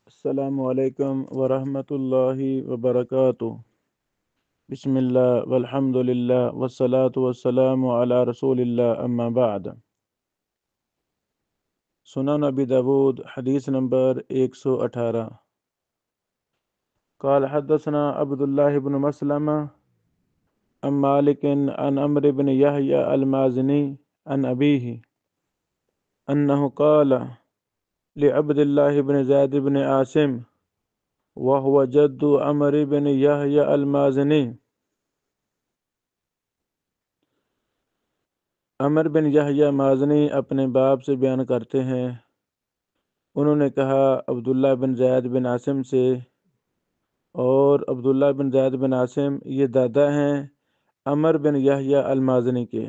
السلام علیکم ورحمۃ اللہ وبرکاتہ۔ بسم اللہ والحمد للہ والصلاة والسلام علی رسول اللہ، اما بعد۔ سنن ابی داود حدیث نمبر 118۔ قال حدثنا عبد اللہ بن مسلمہ عن مالک عن عمرو بن یحیی المازنی عن ابیہ انہ قال لعبد اللہ بن زید بن عاصم وهو جد عمرو بن یحیی المازنی، عمر بن یحییٰ مازنی اپنے باپ سے بیان کرتے ہیں، انہوں نے کہا عبداللہ بن زید بن عاصم سے، اور عبداللہ بن زید بن عاصم یہ دادا ہیں عمر بن یحییٰ المازنی کے،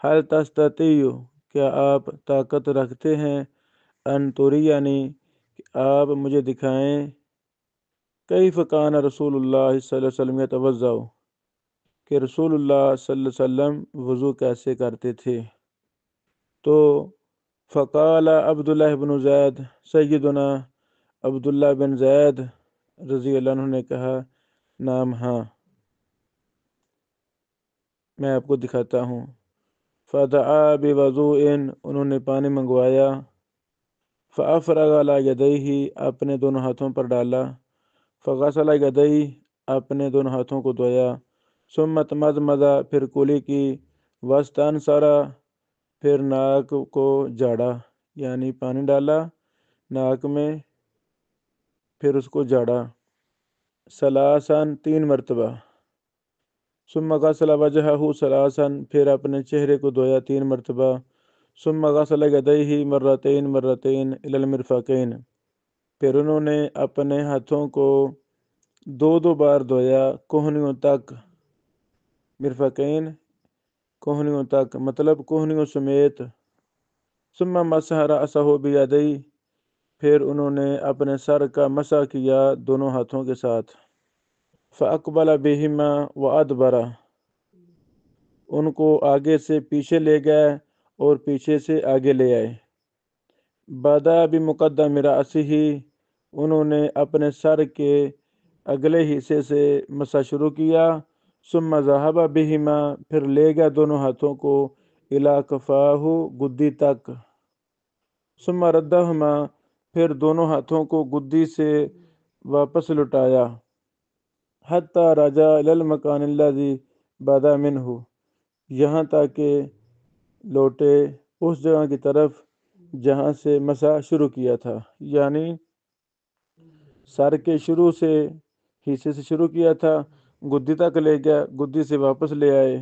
حل تستطیع کیا آپ طاقت رکھتے ہیں، ان ترینی کہ آپ مجھے دکھائیں، کیف کان رسول اللہ صلی اللہ علیہ وسلم یتوضأ کہ رسول اللہ صلی اللہ علیہ وسلم وضو کیسے کرتے تھے۔ تو فقال عبداللہ بن زید، سیدنا عبداللہ بن زید رضی اللہ عنہ نے کہا، نام ہاں، میں آپ کو دکھاتا ہوں۔ فدعا بوضوء انہوں نے پانی منگوایا، فافرغ علی یدیہ اپنے دونوں ہاتھوں پر ڈالا، فغسل یدیہ اپنے دونوں ہاتھوں کو دھویا، ثم تمضمض پھر کلی کی، واستنثر پھر ناک کو جھاڑا، یعنی پانی ڈالا ناک میں پھر اس کو جھاڑا، ثلاثاً 3 مرتبہ، ثم غسل وجہہ ثلاثاً پھر اپنے چہرے کو دھویا 3 مرتبہ، ثم غسل یدیہ مرتین مرتین الی المرفقین پھر انہوں نے اپنے ہاتھوں کو 2 بار دھویا کوہنیوں تک، مرفقین کوہنیوں تک مطلب کوہنیوں سمیت، ثم مسح رأسہ بیدیہ پھر انہوں نے اپنے سر کا مسح کیا دونوں ہاتھوں کے ساتھ، فاقبل بہما وادبر ان کو آگے سے پیچھے لے گئے اور پیچھے سے آگے لے آئے، بدا بمقدم رأسہ انہوں نے اپنے سر کے اگلے حصے سے مسح شروع کیا، ثم ذهب بہما پھر لے گیا دونوں ہاتھوں کو الی کفاہ گدی تک، ثم ردہما پھر دونوں ہاتھوں کو گدی سے واپس لٹایا، حتی رجع الی المکان الذی بدا منہ یہاں تک کہ لوٹے اس جگہ کی طرف جہاں سے مسح شروع کیا تھا، یعنی سر کے شروع سے حصے سے شروع کیا تھا، گدی تک لے گیا، گدی سے واپس لے آئے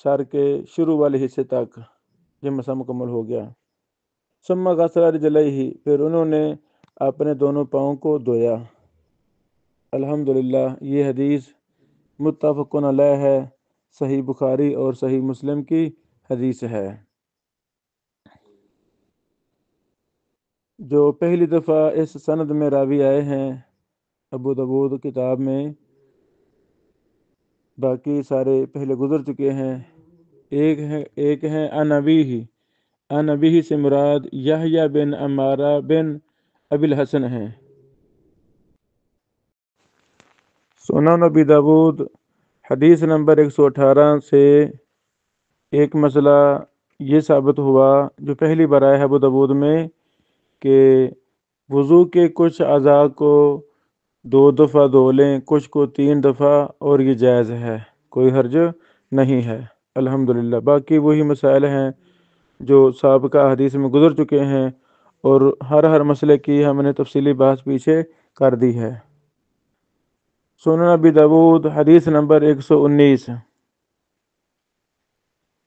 سر کے شروع والے حصے تک، یہ مسح مکمل ہو گیا۔ ثم غسل رجلیہ پھر انہوں نے اپنے دونوں پاؤں کو دھویا۔ الحمدللہ یہ حدیث متفق علیہ ہے، صحیح بخاری اور صحیح مسلم کی حدیث ہے۔ جو پہلی دفعہ اس سند میں راوی آئے ہیں ابو داود کتاب میں، باقی سارے پہلے گزر چکے ہیں۔ ایک ہیں عن ابیہ سے مراد یحییٰ بن عمارہ بن ابی الحسن ہیں۔ سنن ابی داود حدیث نمبر 118 سے ایک مسئلہ یہ ثابت ہوا جو پہلی بار آیا ہے ابو داود میں، کہ وضو کے کچھ اعضاء کو 2 دفعہ دھو لیں، کچھ کو 3 دفعہ، اور یہ جائز ہے، کوئی حرج نہیں ہے۔ الحمدللہ باقی وہی مسائل ہیں جو سابقہ حدیث میں گزر چکے ہیں، اور ہر مسئلے کی ہم نے تفصیلی بحث پیچھے کر دی ہے۔ سنن ابی داود حدیث نمبر 119۔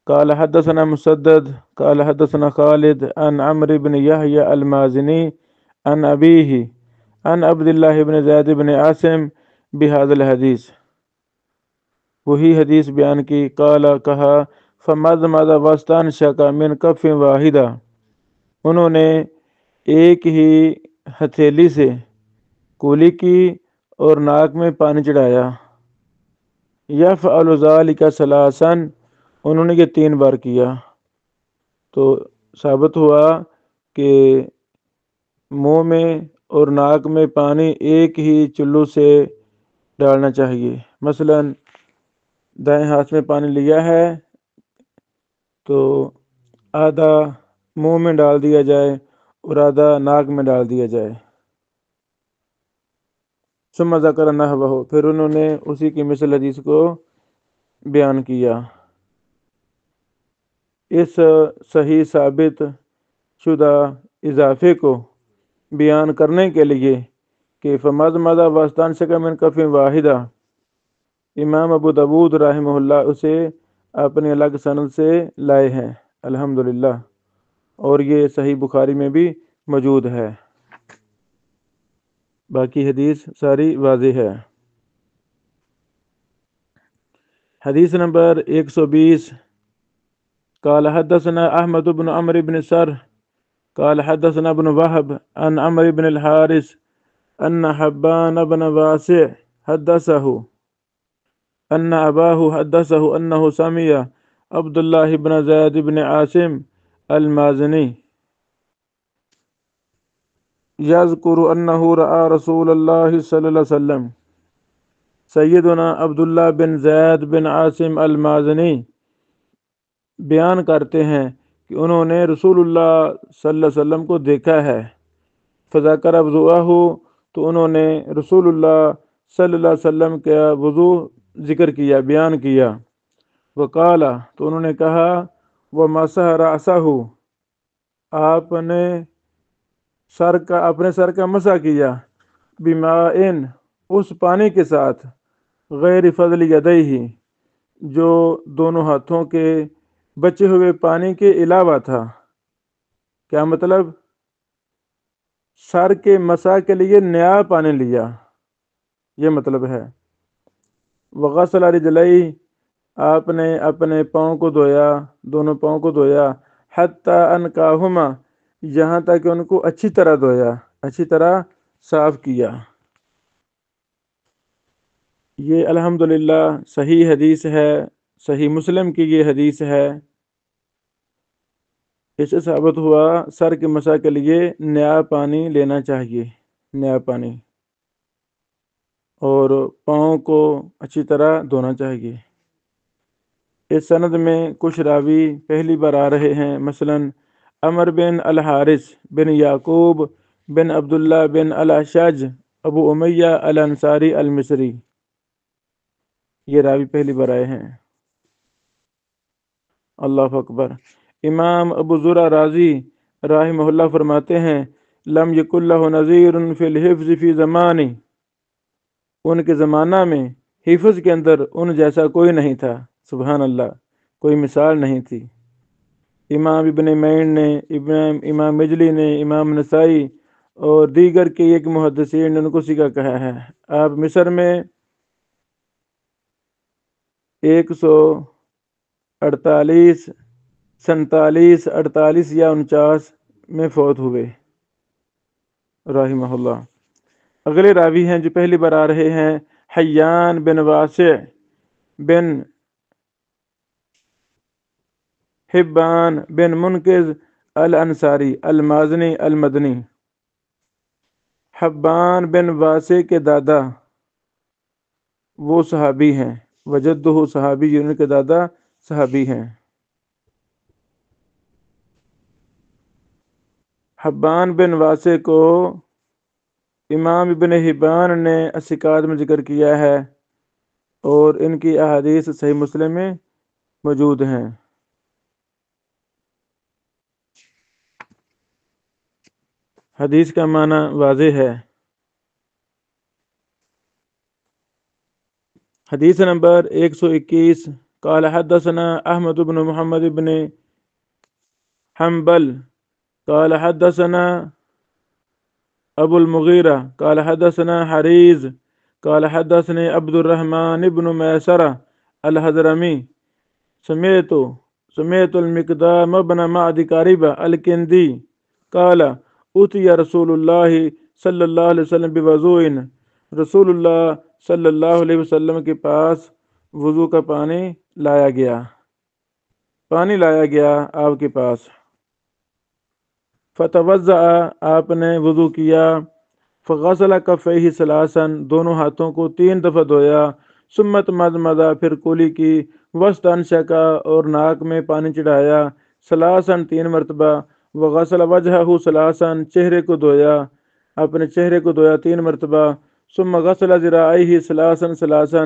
قال حدثنا مسدد قال حدثنا خالد عن عمرو بن یحیی المازنی عن ابیہ عن عبد اللہ بن زید بن عاصم بہذا الحدیث، وہی حدیث بیان کی، قال کہا، فمضمض واستنشق من کف واحدہ انہوں نے ایک ہی ہتھیلی سے کولی کی اور ناک میں پانی چڑھایا، یفعل ذلک ثلاثا انہوں نے یہ 3 بار کیا۔ تو ثابت ہوا کہ منہ میں اور ناک میں پانی ایک ہی چلو سے ڈالنا چاہیے۔ مثلا دائیں ہاتھ میں پانی لیا ہے تو آدھا منہ میں ڈال دیا جائے اور آدھا ناک میں ڈال دیا جائے۔ ثم ذکر نحوہ، پھر انہوں نے اسی کی مثل حدیث کو بیان کیا۔ اس صحیح ثابت شدہ اضافے کو بیان کرنے کے لیے کہ فمضمض واستنشق من کف واحدہ، امام ابو داود رحمہ اللہ اسے اپنے الگ سند سے لائے ہیں الحمدللہ، اور یہ صحیح بخاری میں بھی موجود ہے۔ باقی حدیث ساری واضح ہے۔ حدیث نمبر 120، قال حدثنا احمد بن عمرو بن سر قال حدثنا ابن وهب عن عمرو بن الحارث ان حبان بن واسع حدثه ان اباه حدثه انه سمع عبد الله بن زيد بن عاصم المازني يذكر انه راى رسول الله صلى الله عليه وسلم۔ سیدنا عبداللہ بن زید بن عاصم المازنی بیان کرتے ہیں کہ انہوں نے رسول اللہ صلی اللہ علیہ وسلم کو دیکھا ہے۔ فذکر وضوءہ، تو انہوں نے رسول اللہ صلی اللہ علیہ وسلم کا وضو ذکر کیا، بیان کیا۔ وقال، تو انہوں نے کہا، ومسح رأسہ، آپ نے اپنے سر کا مسح کیا، بماء، اس پانی کے ساتھ، غیر فضل یدیہ، جو دونوں ہاتھوں کے بچے ہوئے پانی کے علاوہ تھا۔ کیا مطلب؟ سر کے مسح کے لیے نیا پانی لیا، یہ مطلب ہے۔ وغسل رجلئی، آپ نے اپنے پاؤں کو دھویا، دونوں پاؤں کو دھویا، حتی انکاہما، یہاں تک کہ ان کو اچھی طرح دھویا، اچھی طرح صاف کیا۔ یہ الحمدللہ صحیح حدیث ہے، صحیح مسلم کی یہ حدیث ہے۔ اس سے ثابت ہوا سر کے مسح کے لیے نیا پانی لینا چاہیے، نیا پانی، اور پاؤں کو اچھی طرح دھونا چاہیے۔ اس سند میں کچھ راوی پہلی بار آ رہے ہیں، مثلا عمر بن الحارث بن یعقوب بن عبداللہ بن الاشج ابو امیہ الانصاری المصری، یہ راوی پہلی بار آئے ہیں۔ اللہ اکبر۔ امام ابو زرع رازی رحمہ اللہ فرماتے ہیں، لم یکن لہ نظیر فی الحفظ فی زمانی، ان کے زمانہ میں حفظ کے اندر ان جیسا کوئی نہیں تھا، سبحان اللہ، کوئی مثال نہیں تھی۔ امام ابن معین نے، امام مجلی نے، امام نسائی اور دیگر کے ایک محدثین نے ان کو سکھا کہا ہے۔ آپ مصر میں 148 47 48 یا 49 میں فوت ہوئے رحمہ اللہ۔ اگلے راوی ہیں جو پہلی بار آ رہے ہیں، حیان بن واسع بن حبان بن منقذ الانصاری المازنی المدنی۔ حبان بن واسع کے دادا وہ صحابی ہیں، وجدہ صحابی، ان کے دادا صحابی ہیں۔ حبان بن واسع کو امام ابن حبان نے الثقات میں ذکر کیا ہے، اور ان کی احادیث صحیح مسلم میں موجود ہیں۔ حدیث کا معنی واضح ہے۔ حدیث نمبر 121، قال حدثنا احمد بن محمد بن حنبل قال حدثنا ابو المغیرہ قال حدثنا حریز قال حدثني عبد الرحمن بن میسرہ الحضرمی سمعت المقدام بن معد قریبہ الکندی قال اتي رسول اللہ صلی اللہ علیہ وسلم بوضوء، رسول اللہ صلی اللہ علیہ وسلم کے پاس وضو کا پانی لایا گیا، آپ کے پاس۔ فتوضأ آپ نے وضو کیا، فغسل کفیہ ثلاثا دونوں ہاتھوں کو 3 دفعہ دھویا، ثم مضمض پھر کولی کی، واستنشق اور ناک میں پانی چڑھایا، ثلاثا 3 مرتبہ، وغسل وجہہ ثلاثا چہرے کو دھویا، اپنے چہرے کو دھویا 3 مرتبہ، ثم غسل ذراعیہ ثلاثا ثلاثا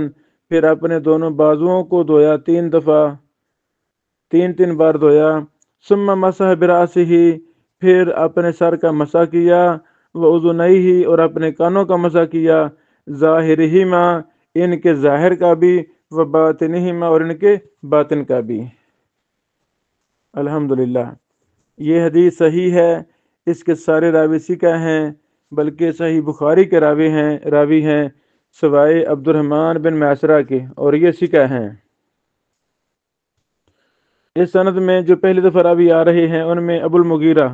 پھر اپنے دونوں بازوؤں کو دھویا 3 دفعہ، 3 بار دھویا، ثم مسح براسہ پھر اپنے سر کا مسح کیا، وأذنیہ اور اپنے کانوں کا مسح کیا، ظاہرہما ان کے ظاہر کا بھی، وباطنہما اور ان کے باطن کا بھی۔ الحمدللہ یہ حدیث صحیح ہے، اس کے سارے راوی ثقہ ہیں، بلکہ صحیح بخاری کے راوی ہیں سوائے عبد الرحمن بن میسرہ کے، اور یہ ثقہ ہیں۔ اس سند میں جو پہلی دفعہ راوی آ رہے ہیں ان میں ابو المغیرہ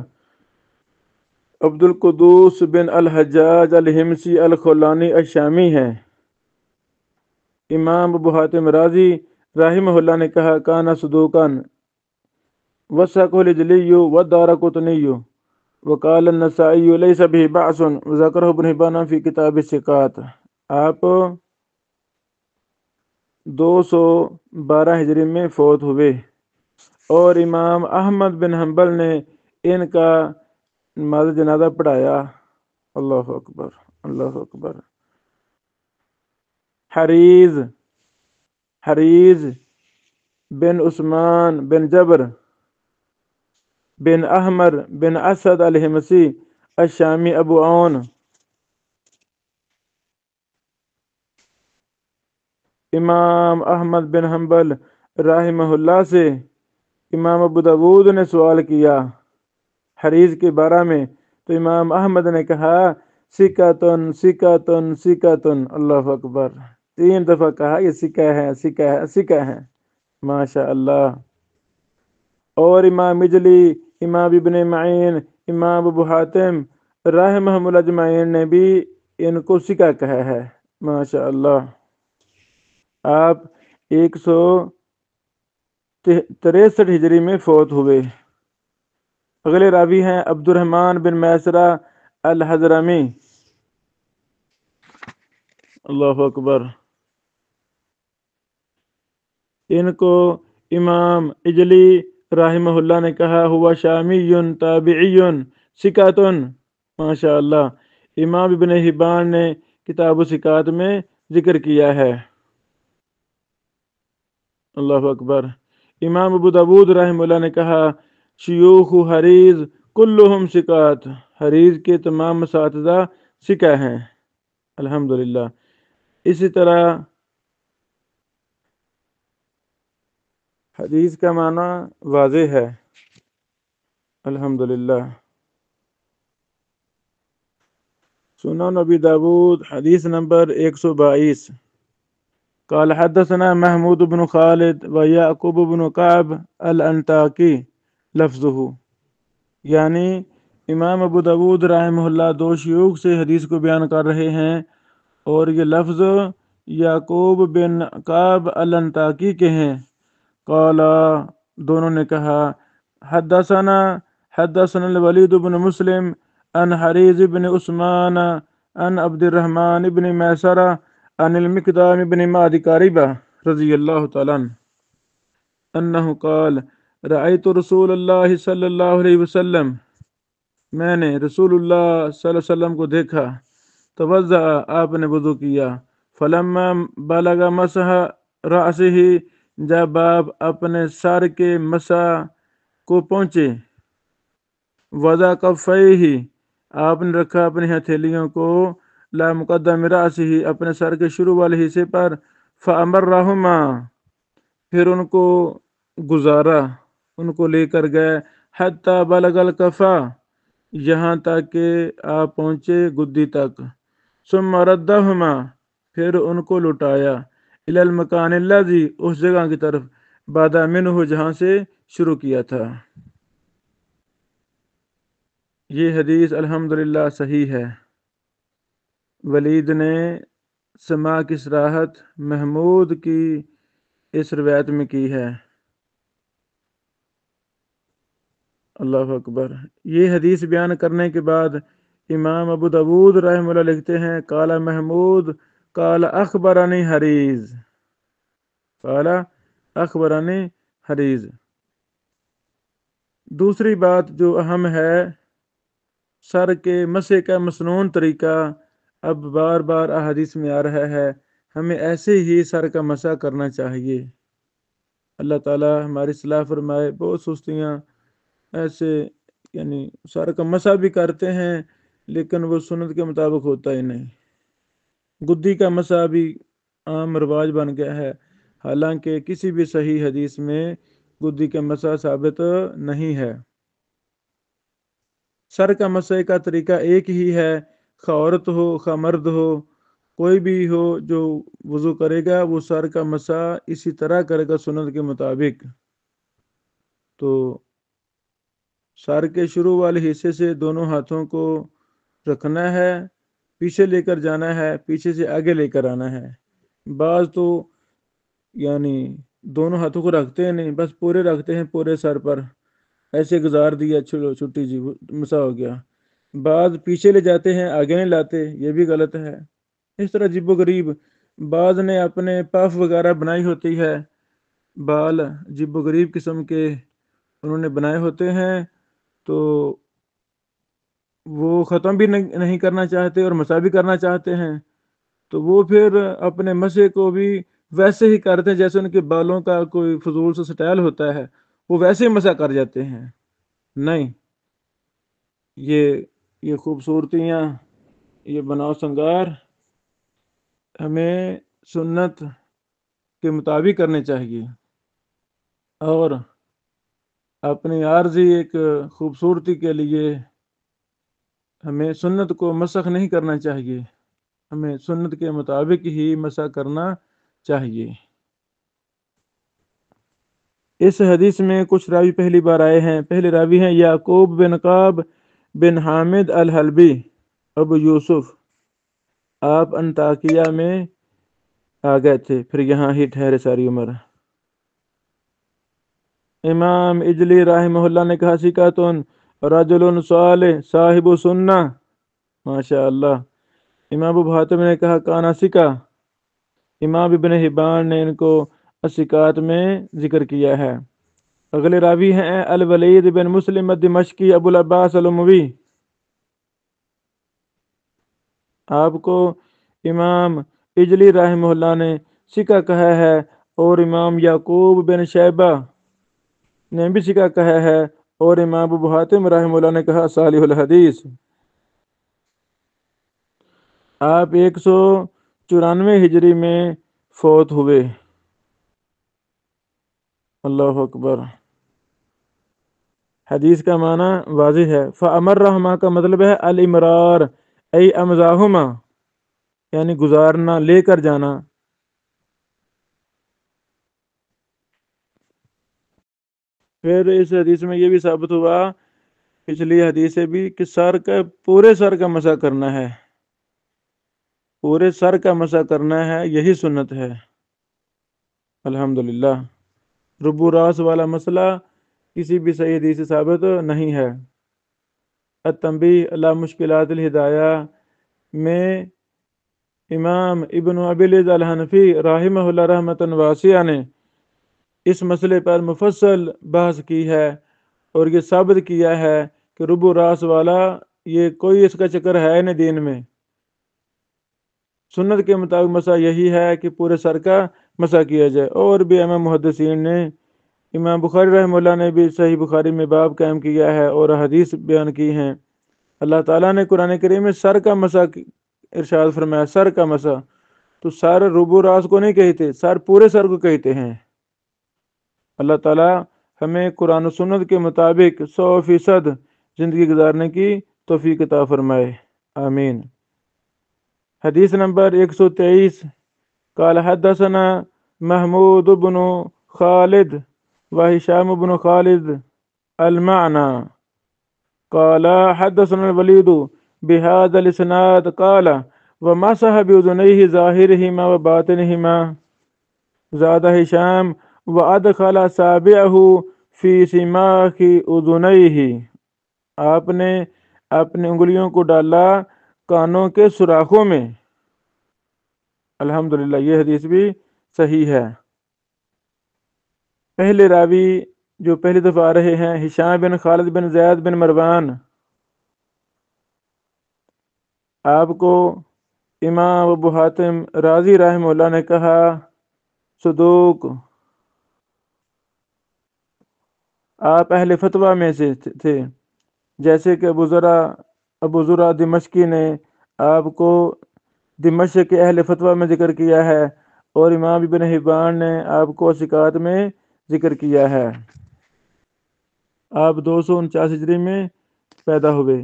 عبد القدوس بن الحجاج الحمصی الخولانی الشامی ہیں۔ امام ابو حاتم رازی رحمہ اللہ نے کہا کانا صدوقان وثقہ الجلی والدارقطنی وقال النسائی لیس به بأس وذکرہ ابن حبان فی کتاب الثقات۔ آپ 212 ہجری میں فوت ہوئے، اور امام احمد بن حنبل نے ان کا نماز جنازہ پڑھایا۔ اللہ اکبر، اللہ اکبر۔ حریز بن عثمان بن جبر بن احمر بن اسد الحمصی الشامی ابو عون، امام احمد بن حنبل رحمہ اللہ سے امام ابو داود نے سوال کیا حریز کے بارے میں، تو امام احمد نے کہا سکاتن سکاتن سکاتن، اللہ اکبر، 3 دفعہ کہا یہ سکہ ہے، سکہ ہے، سکہ ہے، ماشاء اللہ۔ اور امام اجلی، امام ابن معین، امام ابو حاتم رحمہم الاجمعین نے بھی ان کو سکہ کہا ہے، ماشاء اللہ۔ آپ 163 ہجری میں فوت ہوئے۔ اگلے راوی ہیں عبد الرحمن بن میسرہ الحضرمی، اللہ اکبر۔ ان کو امام اجلی رحمہ اللہ نے کہا ہوا شامی تابعی ثقۃ، ماشاء اللہ۔ امام ابن حبان نے کتاب الثقات میں ذکر کیا ہے، اللہ اکبر۔ امام ابو داود رحمہ اللہ نے کہا شیوخ حریز کلہم ثقات، حریز کے تمام اساتذہ ثقہ ہیں، الحمدللہ۔ اسی طرح حدیث کا معنی واضح ہے، الحمدللہ۔ سنن نبی داود حدیث نمبر 122۔ قال حدثنا محمود بن خالد ويعقوب بن كعب الانطاکی لفظه، یعنی امام ابو داود رحمہ اللہ 2 شیوخ سے حدیث کو بیان کر رہے ہیں، اور یہ لفظ یعقوب بن کعب الانطاکی کے ہیں۔ قال دونوں نے کہا حدثنا الولید بن مسلم عن حریز بن عثمان عن عبد الرحمن بن میسرہ عن المقدام بن معد کاربہ رضی اللہ تعالیٰ عنہ انہ قال رأیت رسول اللہ صلی اللہ علیہ وسلم، میں نے رسول اللہ صلی اللہ علیہ وسلم کو دیکھا، توضأ آپ نے وضو کیا، فلما بلغ مسح رأسہ جب آپ اپنے سر کے مسح کو پہنچے، وضع کفیہ آپ نے رکھا اپنی ہتھیلیوں کو لا مقدم رأسہ اپنے سر کے شروع والے حصے پر، فأمرہما پھر ان کو گزارا، ان کو لے کر گئے، حتی بلغ الکفا یہاں تک کہ آپ پہنچے گدی تک، ثم ردہما پھر ان کو لٹایا، الی المکان الذی اس جگہ کی طرف، بدأ منہ جہاں سے شروع کیا تھا۔ یہ حدیث الحمدللہ صحیح ہے۔ ولید نے سماع کی صراحت محمود کی اس روایت میں کی ہے۔ اللہ اکبر۔ یہ حدیث بیان کرنے کے بعد امام ابو داود رحمہ اللہ لکھتے ہیں قال محمود قال اخبرنی حریز، قال اخبرنی حریز۔ دوسری بات جو اہم ہے، سر کے مسح کا مسنون طریقہ اب بار بار احادیث میں آ رہا ہے، ہمیں ایسے ہی سر کا مسح کرنا چاہیے۔ اللہ تعالی ہماری اصلاح فرمائے۔ بہت سستیاں ایسے یعنی سر کا مسح بھی کرتے ہیں لیکن وہ سنت کے مطابق ہوتا ہی نہیں۔ گدی کا مسح بھی عام رواج بن گیا ہے، حالانکہ کسی بھی صحیح حدیث میں گدی کا مسح ثابت نہیں ہے۔ سر کا مسح کا طریقہ ایک ہی ہے، خواہ عورت ہو خواہ مرد ہو، کوئی بھی ہو جو وضو کرے گا وہ سر کا مسح اسی طرح کرے گا سنت کے مطابق۔ تو سر کے شروع والے حصے سے دونوں ہاتھوں کو رکھنا ہے، پیچھے لے کر جانا ہے، پیچھے سے آگے لے کر آنا ہے۔ بعض تو یعنی دونوں ہاتھوں کو رکھتے ہیں نہیں، بس پورے رکھتے ہیں پورے سر پر، ایسے گزار دیا چلو چھٹی جی مسا ہو گیا۔ بعض پیچھے لے جاتے ہیں آگے نہیں لاتے، یہ بھی غلط ہے۔ اس طرح عجیب و غریب بعض نے اپنے پف وغیرہ بنائی ہوتی ہے، بال عجیب و غریب قسم کے انہوں نے بنائے ہوتے ہیں، تو وہ ختم بھی نہیں کرنا چاہتے اور مسا بھی کرنا چاہتے ہیں، تو وہ پھر اپنے مسے کو بھی ویسے ہی کرتے ہیں جیسے ان کے بالوں کا کوئی فضول سا سٹائل ہوتا ہے، وہ ویسے ہی مسا کر جاتے ہیں۔ نہیں، یہ خوبصورتیاں، یہ بناؤ سنگار ہمیں سنت کے مطابق کرنے چاہیے، اور اپنی عارضی ایک خوبصورتی کے لیے ہمیں سنت کو مسخ نہیں کرنا چاہیے، ہمیں سنت کے مطابق ہی مسح کرنا چاہیے۔ اس حدیث میں کچھ راوی پہلی بار آئے ہیں۔ پہلے راوی ہیں یعقوب بن قاب بن حامد الحلبی ابو یوسف، آپ انطاکیہ میں آ گئے تھے، پھر یہاں ہی ٹھہرے ساری عمر۔ امام اجلی رحمہ اللہ نے کہا سکاتن رجل صالح صاحب سنہ، ماشاء اللہ۔ امام ابو حاتم نے کہا کانا سکا۔ امام ابن حبان نے ان کو السکات میں ذکر کیا ہے۔ اگلے راوی ہیں الولید بن مسلم الدمشقی ابو العباس الاموی، آپ کو امام اجلی رحمہ اللہ نے سکہ کہا ہے، اور امام یعقوب بن شیبہ نے بھی سکہ کہا ہے، اور امام ابو حاتم رحمہ اللہ نے کہا صالح الحدیث۔ آپ 194 ہجری میں فوت ہوئے۔ اللہ اکبر۔ حدیث کا معنی واضح ہے۔ فَأَمَرَّهُمَا کا مطلب ہے الامرار ای امزاہما، یعنی گزارنا، لے کر جانا۔ پھر اس حدیث میں یہ بھی ثابت ہوا پچھلی حدیث سے بھی کہ پورے سر کا مسح کرنا ہے، پورے سر کا مسح کرنا ہے، یہی سنت ہے۔ الحمدللہ۔ ربو راس والا مسئلہ کسی بھی صحیح حدیث سے ثابت نہیں ہے۔ التنبیہ علی مشکلات الہدایہ میں امام ابن ابی العز الحنفی رحمہ اللہ رحمۃ واسعہ نے اس مسئلے پر مفصل بحث کی ہے، اور یہ ثابت کیا ہے کہ ربو راس والا یہ کوئی اس کا چکر ہے نہیں دین میں۔ سنت کے مطابق مسح یہی ہے کہ پورے سر کا مسح کیا جائے۔ اور بھی امام محدثین نے، امام بخاری رحمہ اللہ نے بھی صحیح بخاری میں باب قائم کیا ہے اور حدیث بیان کی ہیں۔ اللہ تعالیٰ نے قرآن کریم میں سر کا مسح ارشاد فرمایا، سر کا مسح، تو سر ربو راس کو نہیں کہتے، سر پورے سر کو کہتے ہیں۔ اللہ تعالیٰ ہمیں قرآن و سنت کے مطابق 100% زندگی گزارنے کی توفیق عطا فرمائے، آمین۔ حدیث نمبر 123، قال حدثنا محمود بن خالد وهشام بن خالد المعنى قال حدثنا الوليد بهذا الاسناد قال ومسح بأذنيه ظاهرهما وباطنهما، زاد هشام وأدخل أصابعه فی سیماخ اذنیہ، آپ نے اپنی انگلیوں کو ڈالا کانوں کے سوراخوں میں۔ الحمدللہ یہ حدیث بھی صحیح ہے۔ پہلے راوی جو پہلی دفعہ آ رہے ہیں، ہشام بن خالد بن زید بن مروان، آپ کو امام ابو حاتم رازی رحمہ اللہ نے کہا صدوق، آپ اہل فتویٰ میں سے تھے، جیسے کہ ابو زرع دمشقی نے آپ کو دمشق کے اہل فتویٰ میں ذکر کیا ہے، اور امام ابن حبان نے آپ کو ثقات میں ذکر کیا ہے۔ آپ 249 ہجری میں پیدا ہوئے۔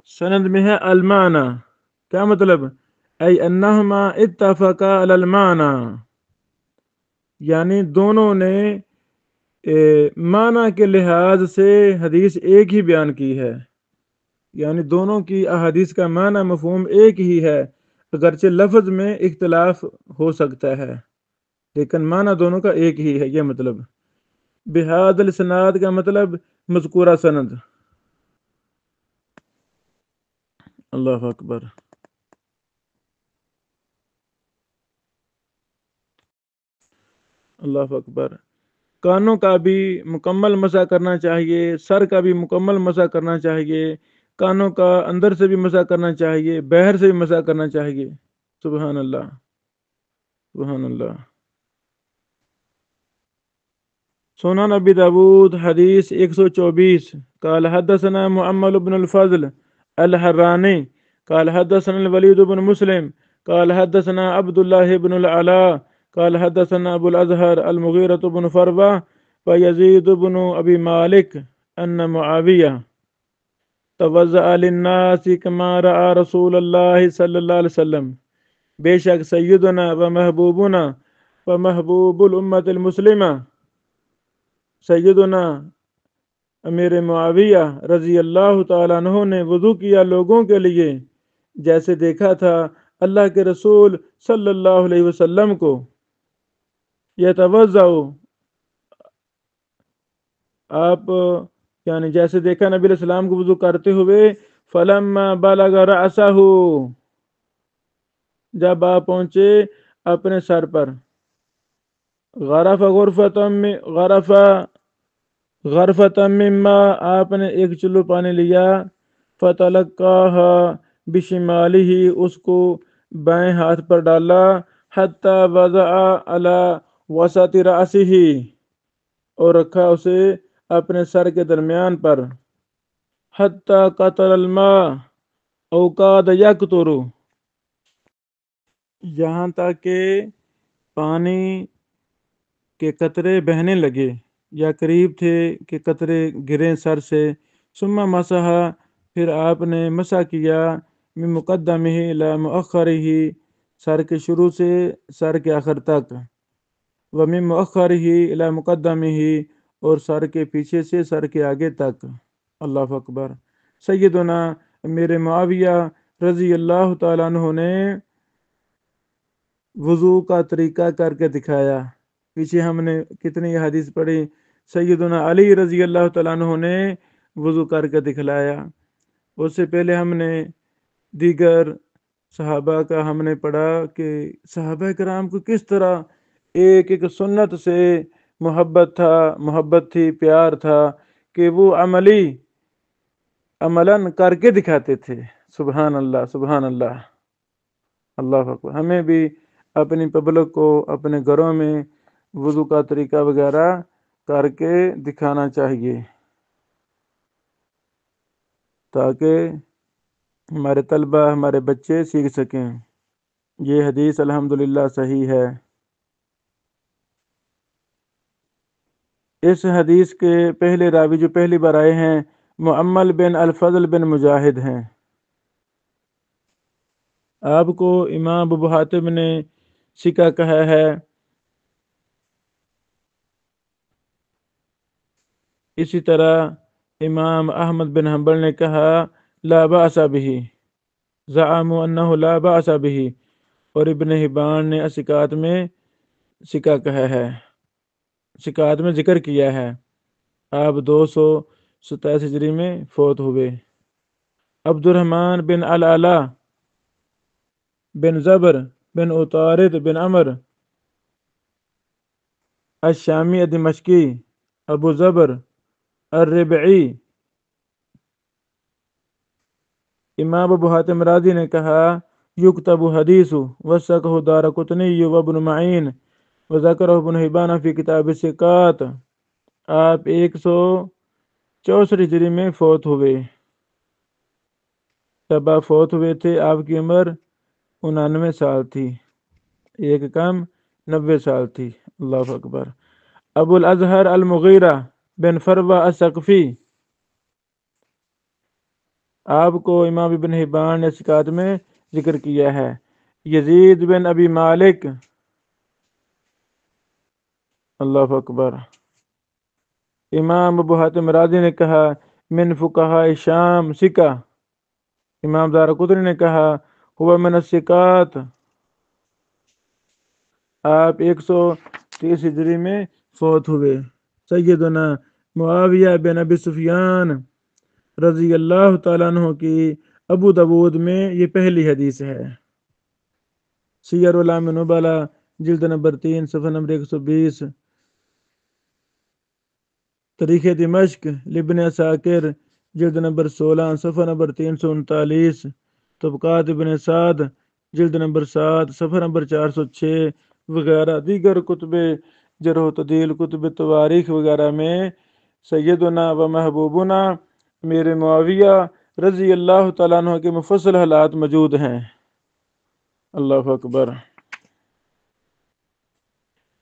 سند میں ہے المعنی، کیا مطلب؟ ای انہما اتفقا علی المعنی، یعنی دونوں نے معنی کے لحاظ سے حدیث ایک ہی بیان کی ہے، یعنی دونوں کی احادیث کا معنی مفہوم ایک ہی ہے، اگرچہ لفظ میں اختلاف ہو سکتا ہے لیکن معنی دونوں کا ایک ہی ہے، یہ مطلب۔ بہذا الاسناد کا مطلب مذکورہ سند۔ اللہ اکبر۔ اللہ اکبر۔ کانوں کا بھی مکمل مسح کرنا چاہیے، سر کا بھی مکمل مسح کرنا چاہیے، کانوں کا اندر سے بھی مسح کرنا چاہیے، باہر سے بھی مسح کرنا چاہیے۔ سبحان اللہ، سبحان اللہ۔ سنن ابی داود حدیث 124، قال حدثنا معمر بن الفضل الحرانی قال حدثنا الولید بن مسلم قال حدثنا عبد الله بن العلاء قال حدثنا ابو الازهر المغيرة بن فروة ويزيد بن ابي مالك ان معاوية توزع للناس كما رأى رسول الله صلی اللہ علیہ وسلم، بے شک سیدنا و محبوبنا و محبوب الامت المسلمہ سیدنا امیر معاویہ رضی اللہ تعالیٰ عنہ نے وضو کیا لوگوں کے لیے جیسے دیکھا تھا اللہ کے رسول صلی اللہ علیہ وسلم کو۔ یتوضأ، آپ یعنی جیسے دیکھا نبی علیہ السلام کو وضو کرتے ہوئے، فلما بلغ رأسہ، جب آپ پہنچے اپنے سر پر، غرفۃ مما، آپ نے ایک چلو پانی لیا، فتلقاها بشمالہ، اس کو بائیں ہاتھ پر ڈالا، حتی وضع علی وسط رأسہ، اور رکھا اسے اپنے سر کے درمیان پر، حتی قطر الماء او کاد یقطر، یہاں تک کہ پانی کے قطرے بہنے لگے یا قریب تھے کہ قطرے گریں سر سے۔ ثم مسح، پھر آپ نے مسح کیا، من مقدمہ الی مؤخرہ، سر کے شروع سے سر کے آخر تک، ومن مؤخرہ الی مقدمہ، اور سر کے پیچھے سے سر کے آگے تک۔ اللہ اکبر۔ سیدنا امیر معاویہ رضی اللہ تعالیٰ عنہ نے وضو کا طریقہ کر کے دکھایا۔ پیچھے ہم نے کتنی حدیث پڑھی، سیدنا علی رضی اللہ تعالیٰ عنہ نے وضو کر کے دکھلایا۔ اس سے پہلے ہم نے دیگر صحابہ کا ہم نے پڑھا کہ صحابہ کرام کو کس طرح ایک ایک سنت سے محبت تھی، پیار تھا کہ وہ عملاً کر کے دکھاتے تھے۔ سبحان اللہ، سبحان اللہ، اللہ اکبر۔ ہمیں بھی اپنی پبلک کو اپنے گھروں میں وضو کا طریقہ وغیرہ کر کے دکھانا چاہیے تاکہ ہمارے طلبہ، ہمارے بچے سیکھ سکیں۔ یہ حدیث الحمدللہ صحیح ہے۔ اس حدیث کے پہلے راوی جو پہلی بار آئے ہیں، معمر بن الفضل بن مجاہد ہیں۔ آپ کو امام ابو حاتم نے ثقہ کہا ہے۔ اسی طرح امام احمد بن حنبل نے کہا لا بأس به، زعموا انه لا بأس به، اور ابن حبان نے ثقات میں ثقہ کہا ہے، ثقات میں ذکر کیا ہے۔ آپ 227 ہجری میں فوت ہوئے۔ عبد الرحمن بن العلا بن زبر بن عطارد بن عمر الشامی دمشقی ابو زبر الربعی۔ امام ابو حاتم رازی نے کہا یکتب حدیث وثقہ دارقطنی وابن معین وذکرہ ابن حبان فی کتاب الثقات۔ آپ 164 ہجری میں فوت ہوئے۔ جب آپ فوت ہوئے تھے آپ کی عمر 99 سال تھی، ایک کم 90 سال تھی۔ اللہ اکبر۔ ابو الازہر المغیرہ بن فروہ الثقفی، آپ کو امام ابن حبان نے ثقات میں ذکر کیا ہے۔ یزید بن ابی مالک، اللہ اکبر۔ امام ابو حاتم رازی نے کہا من فقہاء شام ثقہ۔ امام دارقطنی نے کہا ہوا من الثقات۔ آپ 130 ہجری میں فوت ہوئے۔ سیدنا معاویہ بن ابی سفیان رضی اللہ تعالیٰ عنہ کی ابو داود میں یہ پہلی حدیث ہے۔ سیر اعلام نبلا جلد نمبر 3 صفحہ نمبر 120۔ تاریخ دمشق لابن عساکر جلد نمبر 16 صفحہ نمبر 339۔ طبقات ابن سعد جلد نمبر 7 صفحہ نمبر 406 وغیرہ دیگر کتب جرح و تعدیل، کتب تواریخ وغیرہ میں سیدنا و محبوبنا امیر معاویہ رضی اللہ تعالیٰ عنہ کے مفصل حالات موجود ہیں۔ اللہ اکبر۔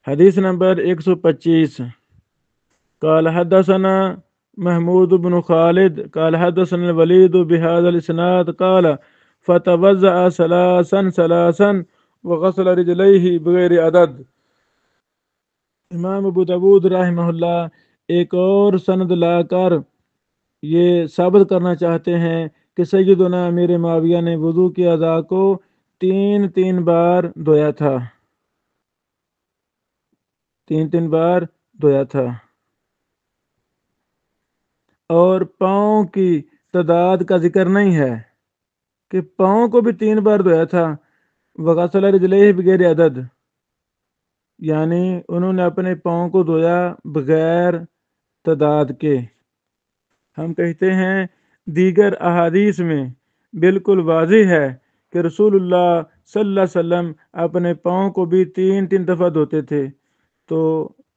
حدیث نمبر 125۔ قال حدثنا محمود بن خالد قال حدثنا الولید بهذا الاسناد قال فتوضأ ثلاثا وغسل رجليه بغیر عدد۔ امام ابو داود رحمہ اللہ ایک اور سند لا کر یہ ثابت کرنا چاہتے ہیں کہ سیدنا امیر معاویہ نے وضو کی اعضاء کو تین بار دھویا تھا، تین بار دھویا تھا، اور پاؤں کی تعداد کا ذکر نہیں ہے کہ پاؤں کو بھی 3 بار دھویا تھا۔ وغسل رجلیہ بغیر عدد، یعنی انہوں نے اپنے پاؤں کو دھویا بغیر تعداد کے۔ ہم کہتے ہیں دیگر احادیث میں بالکل واضح ہے کہ رسول اللہ صلی اللہ علیہ وسلم اپنے پاؤں کو بھی 3 دفعہ دھوتے تھے، تو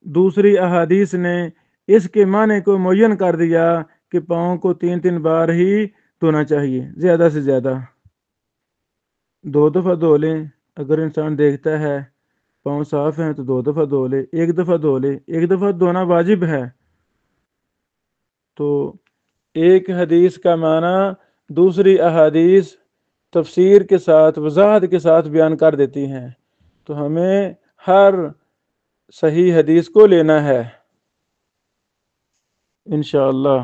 دوسری احادیث نے اس کے معنی کو معین کر دیا کہ پاؤں کو 3 بار ہی دھونا چاہیے، زیادہ سے زیادہ 2 دفعہ دھو لیں۔ اگر انسان دیکھتا ہے پاؤں صاف ہیں تو 2 دفعہ دھو لے، 1 دفعہ دھو لے، 1 دفعہ دھونا واجب ہے۔ تو ایک حدیث کا معنی دوسری احادیث تفسیر کے ساتھ وضاحت کے ساتھ بیان کر دیتی ہیں، تو ہمیں ہر صحیح حدیث کو لینا ہے انشاءاللہ۔